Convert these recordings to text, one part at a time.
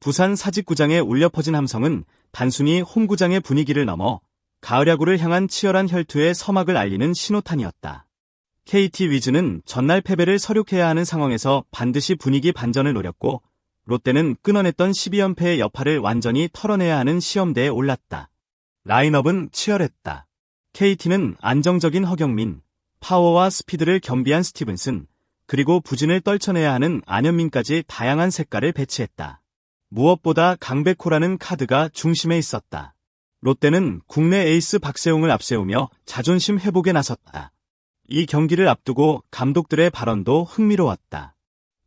부산 사직구장에 울려 퍼진 함성은 단순히 홈구장의 분위기를 넘어 가을 야구를 향한 치열한 혈투의 서막을 알리는 신호탄이었다. KT 위즈는 전날 패배를 서륙해야 하는 상황에서 반드시 분위기 반전을 노렸고, 롯데는 끊어냈던 12연패의 여파를 완전히 털어내야 하는 시험대에 올랐다. 라인업은 치열했다. KT는 안정적인 허경민, 파워와 스피드를 겸비한 스티븐슨, 그리고 부진을 떨쳐내야 하는 안현민까지 다양한 색깔을 배치했다. 무엇보다 강백호라는 카드가 중심에 있었다. 롯데는 국내 에이스 박세웅을 앞세우며 자존심 회복에 나섰다. 이 경기를 앞두고 감독들의 발언도 흥미로웠다.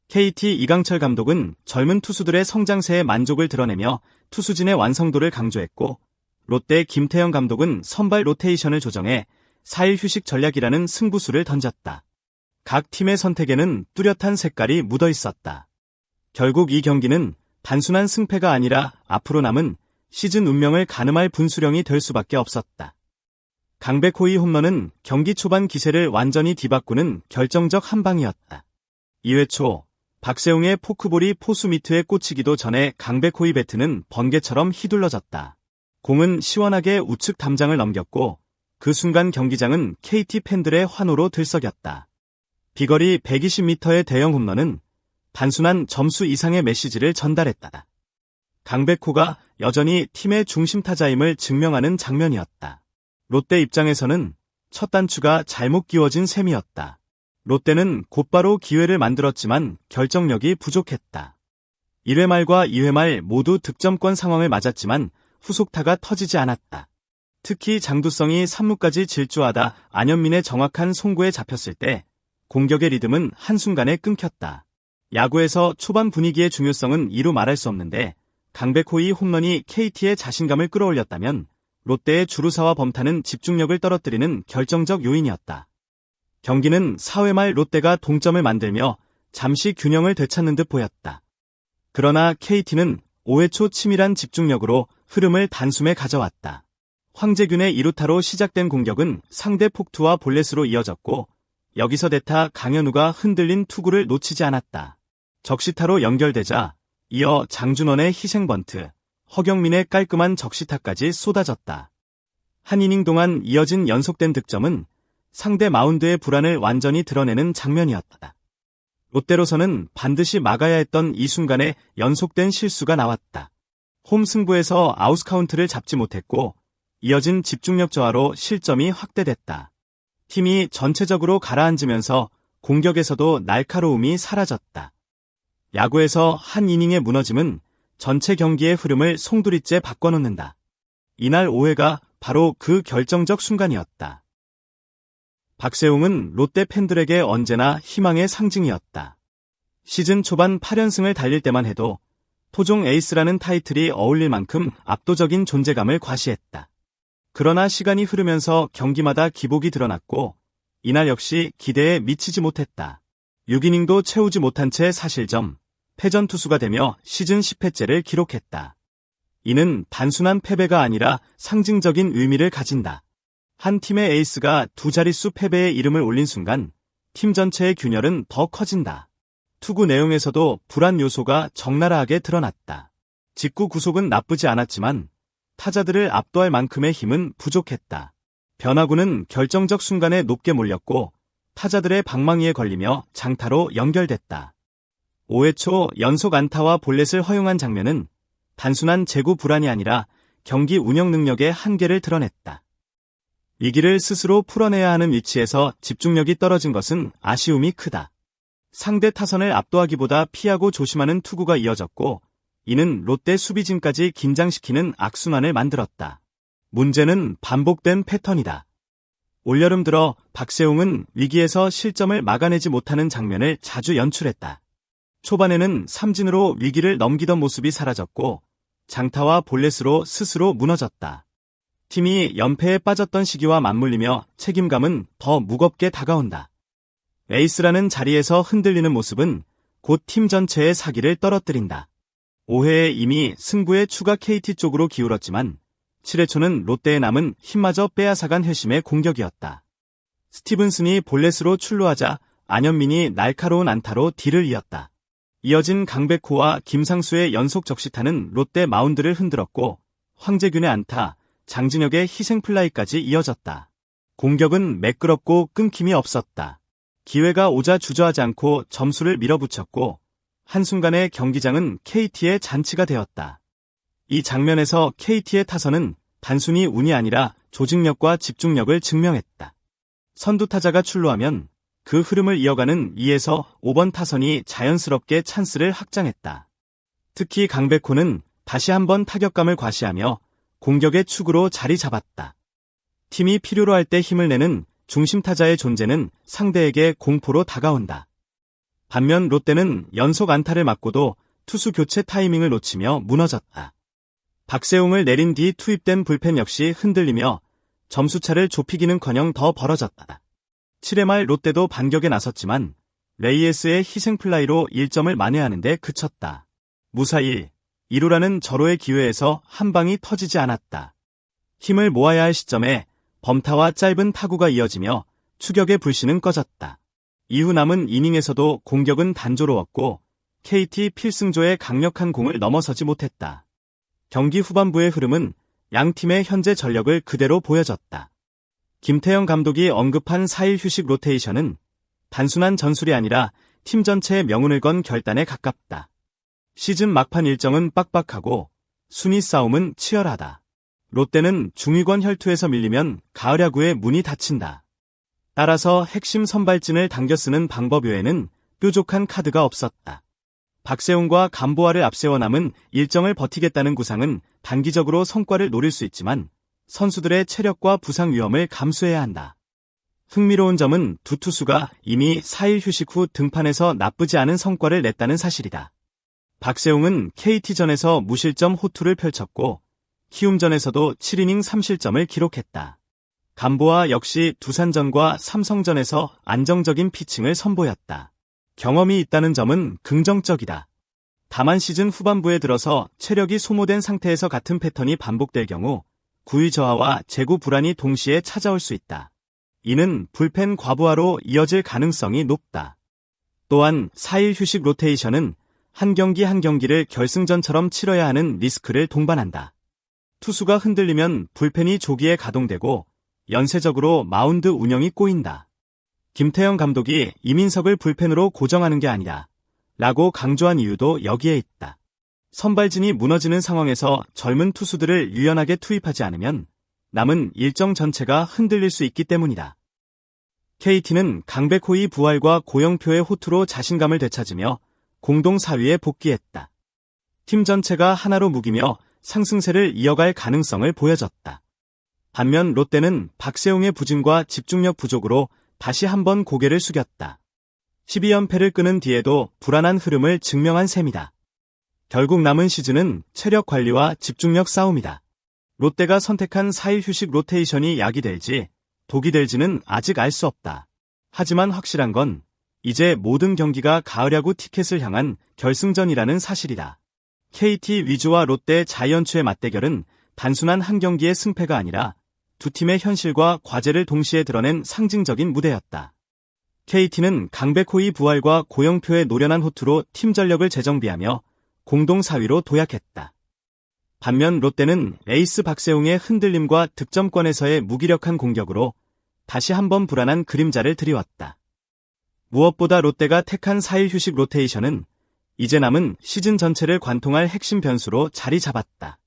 KT 이강철 감독은 젊은 투수들의 성장세에 만족을 드러내며 투수진의 완성도를 강조했고, 롯데 김태형 감독은 선발 로테이션을 조정해 4일 휴식 전략이라는 승부수를 던졌다. 각 팀의 선택에는 뚜렷한 색깔이 묻어 있었다. 결국 이 경기는 단순한 승패가 아니라 앞으로 남은 시즌 운명을 가늠할 분수령이 될 수밖에 없었다. 강백호의 홈런은 경기 초반 기세를 완전히 뒤바꾸는 결정적 한 방이었다. 2회 초 박세웅의 포크볼이 포수 미트에 꽂히기도 전에 강백호의 배트는 번개처럼 휘둘러졌다. 공은 시원하게 우측 담장을 넘겼고, 그 순간 경기장은 KT 팬들의 환호로 들썩였다. 비거리 120m의 대형 홈런은 단순한 점수 이상의 메시지를 전달했다. 강백호가 여전히 팀의 중심 타자임을 증명하는 장면이었다. 롯데 입장에서는 첫 단추가 잘못 끼워진 셈이었다. 롯데는 곧바로 기회를 만들었지만 결정력이 부족했다. 1회 말과 2회 말 모두 득점권 상황을 맞았지만 후속타가 터지지 않았다. 특히 장두성이 3루까지 질주하다 안현민의 정확한 송구에 잡혔을 때 공격의 리듬은 한순간에 끊겼다. 야구에서 초반 분위기의 중요성은 이루 말할 수 없는데, 강백호의 홈런이 KT의 자신감을 끌어올렸다면 롯데의 주루사와 범타는 집중력을 떨어뜨리는 결정적 요인이었다. 경기는 4회 말 롯데가 동점을 만들며 잠시 균형을 되찾는 듯 보였다. 그러나 KT는 5회 초 치밀한 집중력으로 흐름을 단숨에 가져왔다. 황재균의 2루타로 시작된 공격은 상대 폭투와 볼넷으로 이어졌고, 여기서 대타 강현우가 흔들린 투구를 놓치지 않았다. 적시타로 연결되자 이어 장준원의 희생번트, 허경민의 깔끔한 적시타까지 쏟아졌다. 한 이닝 동안 이어진 연속된 득점은 상대 마운드의 불안을 완전히 드러내는 장면이었다. 롯데로서는 반드시 막아야 했던 이 순간에 연속된 실수가 나왔다. 홈 승부에서 아웃카운트를 잡지 못했고, 이어진 집중력 저하로 실점이 확대됐다. 팀이 전체적으로 가라앉으면서 공격에서도 날카로움이 사라졌다. 야구에서 한 이닝의 무너짐은 전체 경기의 흐름을 송두리째 바꿔놓는다. 이날 5회가 바로 그 결정적 순간이었다. 박세웅은 롯데 팬들에게 언제나 희망의 상징이었다. 시즌 초반 8연승을 달릴 때만 해도 토종 에이스라는 타이틀이 어울릴 만큼 압도적인 존재감을 과시했다. 그러나 시간이 흐르면서 경기마다 기복이 드러났고, 이날 역시 기대에 미치지 못했다. 6이닝도 채우지 못한 채 사실점, 패전 투수가 되며 시즌 10회째를 기록했다. 이는 단순한 패배가 아니라 상징적인 의미를 가진다. 한 팀의 에이스가 두 자릿수 패배의 이름을 올린 순간 팀 전체의 균열은 더 커진다. 투구 내용에서도 불안 요소가 적나라하게 드러났다. 직구 구속은 나쁘지 않았지만 타자들을 압도할 만큼의 힘은 부족했다. 변화구는 결정적 순간에 높게 몰렸고 타자들의 방망이에 걸리며 장타로 연결됐다. 5회 초 연속 안타와 볼넷을 허용한 장면은 단순한 제구 불안이 아니라 경기 운영 능력의 한계를 드러냈다. 위기를 스스로 풀어내야 하는 위치에서 집중력이 떨어진 것은 아쉬움이 크다. 상대 타선을 압도하기보다 피하고 조심하는 투구가 이어졌고, 이는 롯데 수비진까지 긴장시키는 악순환을 만들었다. 문제는 반복된 패턴이다. 올여름 들어 박세웅은 위기에서 실점을 막아내지 못하는 장면을 자주 연출했다. 초반에는 삼진으로 위기를 넘기던 모습이 사라졌고, 장타와 볼넷으로 스스로 무너졌다. 팀이 연패에 빠졌던 시기와 맞물리며 책임감은 더 무겁게 다가온다. 에이스라는 자리에서 흔들리는 모습은 곧 팀 전체의 사기를 떨어뜨린다. 5회에 이미 승부의 추가 KT 쪽으로 기울었지만 7회 초는 롯데에 남은 힘마저 빼앗아간 회심의 공격이었다. 스티븐슨이 볼넷으로 출루하자 안현민이 날카로운 안타로 뒤를 이었다. 이어진 강백호와 김상수의 연속 적시타는 롯데 마운드를 흔들었고 황재균의 안타, 장진혁의 희생플라이까지 이어졌다. 공격은 매끄럽고 끊김이 없었다. 기회가 오자 주저하지 않고 점수를 밀어붙였고 한순간에 경기장은 KT의 잔치가 되었다. 이 장면에서 KT의 타선은 단순히 운이 아니라 조직력과 집중력을 증명했다. 선두타자가 출루하면 그 흐름을 이어가는 2에서 5번 타선이 자연스럽게 찬스를 확장했다. 특히 강백호는 다시 한번 타격감을 과시하며 공격의 축으로 자리 잡았다. 팀이 필요로 할 때 힘을 내는 중심타자의 존재는 상대에게 공포로 다가온다. 반면 롯데는 연속 안타를 맞고도 투수 교체 타이밍을 놓치며 무너졌다. 박세웅을 내린 뒤 투입된 불펜 역시 흔들리며 점수차를 좁히기는커녕 더 벌어졌다. 7회 말 롯데도 반격에 나섰지만 레이에스의 희생플라이로 1점을 만회하는 데 그쳤다. 무사히 2루라는 절호의 기회에서 한 방이 터지지 않았다. 힘을 모아야 할 시점에 범타와 짧은 타구가 이어지며 추격의 불씨는 꺼졌다. 이후 남은 이닝에서도 공격은 단조로웠고 KT 필승조의 강력한 공을 넘어서지 못했다. 경기 후반부의 흐름은 양팀의 현재 전력을 그대로 보여줬다. 김태형 감독이 언급한 4일 휴식 로테이션은 단순한 전술이 아니라 팀 전체의 명운을 건 결단에 가깝다. 시즌 막판 일정은 빡빡하고 순위 싸움은 치열하다. 롯데는 중위권 혈투에서 밀리면 가을 야구의 문이 닫힌다. 따라서 핵심 선발진을 당겨 쓰는 방법 외에는 뾰족한 카드가 없었다. 박세웅과 감보아를 앞세워 남은 일정을 버티겠다는 구상은 단기적으로 성과를 노릴 수 있지만 선수들의 체력과 부상 위험을 감수해야 한다. 흥미로운 점은 두 투수가 이미 4일 휴식 후 등판에서 나쁘지 않은 성과를 냈다는 사실이다. 박세웅은 KT전에서 무실점 호투를 펼쳤고 키움전에서도 7이닝 3실점을 기록했다. 감보아 역시 두산전과 삼성전에서 안정적인 피칭을 선보였다. 경험이 있다는 점은 긍정적이다. 다만 시즌 후반부에 들어서 체력이 소모된 상태에서 같은 패턴이 반복될 경우 구위 저하와 재구 불안이 동시에 찾아올 수 있다. 이는 불펜 과부하로 이어질 가능성이 높다. 또한 4일 휴식 로테이션은 한 경기 한 경기를 결승전처럼 치러야 하는 리스크를 동반한다. 투수가 흔들리면 불펜이 조기에 가동되고 연쇄적으로 마운드 운영이 꼬인다. 김태형 감독이 이민석을 불펜으로 고정하는 게 아니라 라고 강조한 이유도 여기에 있다. 선발진이 무너지는 상황에서 젊은 투수들을 유연하게 투입하지 않으면 남은 일정 전체가 흔들릴 수 있기 때문이다. KT는 강백호의 부활과 고영표의 호투로 자신감을 되찾으며 공동 4위에 복귀했다. 팀 전체가 하나로 묵이며 상승세를 이어갈 가능성을 보여줬다. 반면 롯데는 박세웅의 부진과 집중력 부족으로 다시 한번 고개를 숙였다. 12연패를 끄는 뒤에도 불안한 흐름을 증명한 셈이다. 결국 남은 시즌은 체력 관리와 집중력 싸움이다. 롯데가 선택한 4일 휴식 로테이션이 약이 될지 독이 될지는 아직 알 수 없다. 하지만 확실한 건 이제 모든 경기가 가을 야구 티켓을 향한 결승전이라는 사실이다. KT 위즈와 롯데 자이언츠의 맞대결은 단순한 한 경기의 승패가 아니라 두 팀의 현실과 과제를 동시에 드러낸 상징적인 무대였다. KT는 강백호의 부활과 고영표의 노련한 호투로 팀 전력을 재정비하며 공동 4위로 도약했다. 반면 롯데는 에이스 박세웅의 흔들림과 득점권에서의 무기력한 공격으로 다시 한번 불안한 그림자를 드리웠다. 무엇보다 롯데가 택한 4일 휴식 로테이션은 이제 남은 시즌 전체를 관통할 핵심 변수로 자리 잡았다.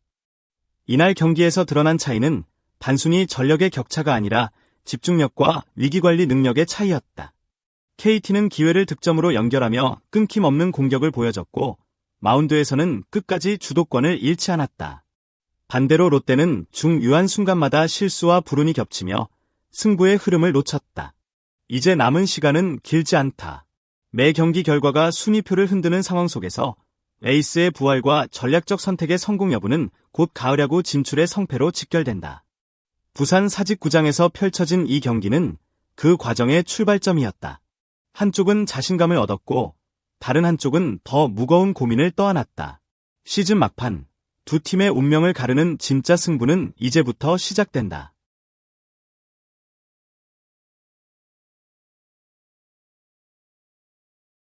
이날 경기에서 드러난 차이는 단순히 전력의 격차가 아니라 집중력과 위기관리 능력의 차이였다. KT는 기회를 득점으로 연결하며 끊김없는 공격을 보여줬고 마운드에서는 끝까지 주도권을 잃지 않았다. 반대로 롯데는 중요한 순간마다 실수와 불운이 겹치며 승부의 흐름을 놓쳤다. 이제 남은 시간은 길지 않다. 매 경기 결과가 순위표를 흔드는 상황 속에서 에이스의 부활과 전략적 선택의 성공 여부는 곧 가을 야구 진출의 성패로 직결된다. 부산 사직구장에서 펼쳐진 이 경기는 그 과정의 출발점이었다. 한쪽은 자신감을 얻었고 다른 한쪽은 더 무거운 고민을 떠안았다. 시즌 막판 두 팀의 운명을 가르는 진짜 승부는 이제부터 시작된다.